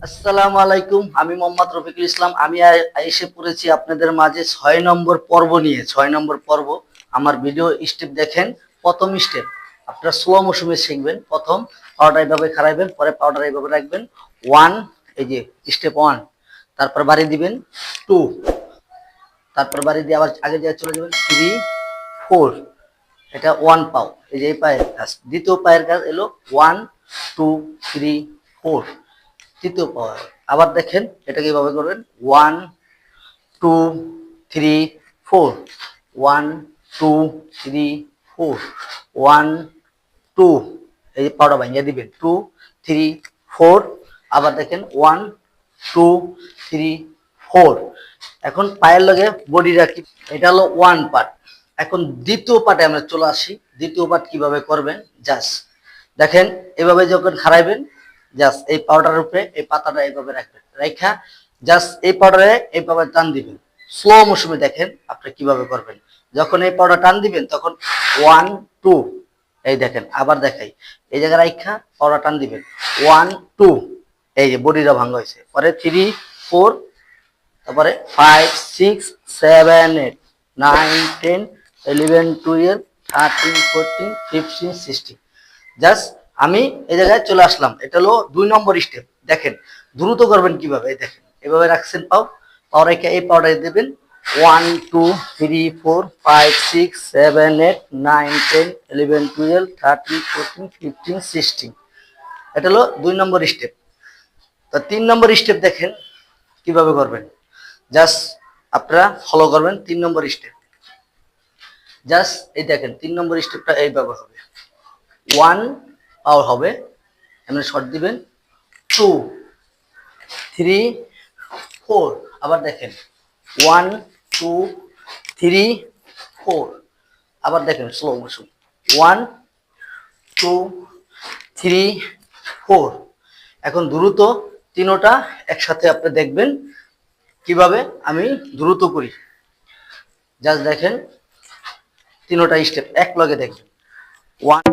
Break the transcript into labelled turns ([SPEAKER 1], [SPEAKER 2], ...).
[SPEAKER 1] আসসালামু আলাইকুম, আমি মোহাম্মদ রফিকুল ইসলাম। আমি এসে পড়েছি আপনাদের মাঝে 6 নম্বর পর্ব নিয়ে। 6 নম্বর পর্ব। আমার ভিডিও স্টেপ দেখেন। প্রথম স্টেপ আপনারা স্লো মোশনে শিখবেন। প্রথম পাউডার এইভাবে খারাইবেন, পরে পাউডার এইভাবে রাখবেন। 1, এই যে স্টেপ 1, তারপর বাড়ি দিবেন 2, তারপর বাড়ি দিয়ে আবার আগে দিয়ে চলে যাবেন 3, 4। এটা 1 পাও, এই যে এই পায়ের কাজ। দ্বিতীয় পায়ের কাজ এলো 1, 2, 3, 4। তৃতীয় পাওয়ার আবার দেখেন এটাকে এইভাবে করবেন 1, 2, 3, 4, 1, 2, 3, 4, 1, 2, এই যে পাউডার ভাঙিয়ে দিবেন 2, 3, 4। আবার দেখেন 1, 2, 3, 4। এখন পায়ের লগে বডি রাখি, এটা হলো 1 পার্ট। এখন দ্বিতীয় পার্টে আমরা চলে আসি। দ্বিতীয় পার্ট কিভাবে করবেন জাস্ট দেখেন। এভাবে যখন খারাইবেন জাস্ট এই পাউডারের উপরে এই পাতাটা এইভাবে রাখবেন, রাখা জাস্ট এই পাউডারে এইভাবে টান দিবেন। স্লো মোশনে দেখেন আপনি কিভাবে করবেন। যখন এই পাউডার টান দিবেন তখন 1, 2, এই দেখেন আবার দেখাই, এই জায়গায় রাখা পাউডার টান দিবেন 1, 2, এই যে বডিটা ভাঙা হয়েছে। পরে 3, 4, তারপরে 5, 6, 7, 8, 9, 10, 11, 12, 13, 14, 15, 16। জাস্ট আমি এই জায়গায় চলে আসলাম। এটা হলো 2 নম্বর স্টেপ। দেখেন দ্রুত করবেন কিভাবে। এই দেখেন এভাবে রাখছেন পাও রেখে এই পাউডার দেবেন 1, 2, 3, 4, 5, 6, 7, 8, 9, 10, 11, 12, 13, 14, 15, 16। এটা হলো 2 নম্বর স্টেপ। তো 3 নম্বর স্টেপ দেখেন কিভাবে করবেন। জাস্ট আপনারা ফলো করবেন 3 নম্বর স্টেপ। জাস্ট এই দেখেন 3 নম্বর স্টেপটা এইভাবে হবে। 1 পাওয়ার হবে, এমনি শর্ট দিবেন 2, 3, 4। আবার দেখেন 1, 2, 3, 4। আবার দেখেন স্লো মোশন 1, 2, 3, 4। এখন দ্রুত তিনোটা একসাথে আপনি দেখবেন কিভাবে আমি দ্রুত করি। জাস্ট দেখেন তিনোটা স্টেপ এক লগে দেখবেন 1